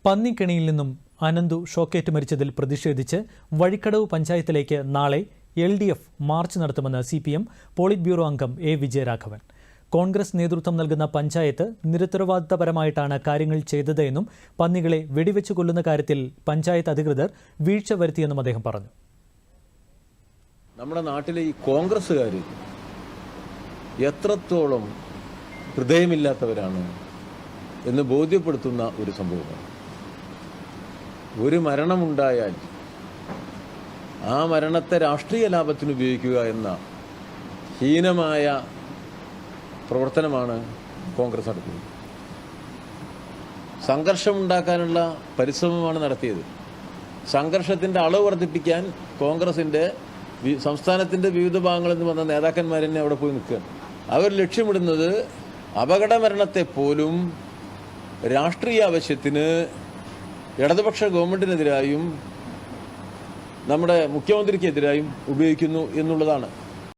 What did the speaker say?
പന്നിക്കെണിയിൽ നിന്നും അനന്തു ഷോക്കേറ്റ് മരിച്ചതിൽ പ്രതിഷേധിച്ച് വഴിക്കടവ് പഞ്ചായത്തിലേക്ക് നാളെ LDF മാർച്ച് നടത്തുമെന്ന് CPM പോളിറ്റ് ബ്യൂറോ അംഗം A. വിജയരാഘവൻ. കോൺഗ്രസ് നേതൃത്വം നൽകുന്ന പഞ്ചായത്ത് നിരുത്തരവാദിത്തപരമായിട്ടാണ് കാര്യങ്ങൾ ചെയ്തതെന്നും പന്നികളെ വെടിവെച്ചു കൊല്ലുന്ന കാര്യത്തിൽ പഞ്ചായത്ത് അധികൃതർ വീഴ്ച വരുത്തിയെന്നും അദ്ദേഹം പറഞ്ഞു. നമ്മുടെ നാട്ടിലെ ഈ കോൺഗ്രസ്സുകാർ എത്രത്തോളം ഹൃദയമില്ലാത്തവരാണ് എന്ന് ബോധ്യപ്പെടുത്തുന്ന ഒരു സംഭവമാണ്. ഒരു മരണമുണ്ടായാൽ ആ മരണത്തെ രാഷ്ട്രീയ ലാഭത്തിന് ഉപയോഗിക്കുക എന്ന ഹീനമായ പ്രവർത്തനമാണ് കോൺഗ്രസ് നടത്തിയത്. സംഘർഷമുണ്ടാക്കാനുള്ള പരിശ്രമമാണ് നടത്തിയത്. സംഘർഷത്തിൻ്റെ അളവ് വർദ്ധിപ്പിക്കാൻ കോൺഗ്രസിൻ്റെ സംസ്ഥാനത്തിൻ്റെ വിവിധ ഭാഗങ്ങളിൽ നിന്ന് വന്ന നേതാക്കന്മാർ തന്നെ അവിടെ പോയി നിൽക്കുകയാണ്. അവർ ലക്ഷ്യമിടുന്നത് അപകട മരണത്തെ പോലും രാഷ്ട്രീയ ആവശ്യത്തിന് ഇടതുപക്ഷ ഗവൺമെൻറ്റിനെതിരായും നമ്മുടെ മുഖ്യമന്ത്രിക്കെതിരായും ഉപയോഗിക്കുന്നു എന്നുള്ളതാണ്.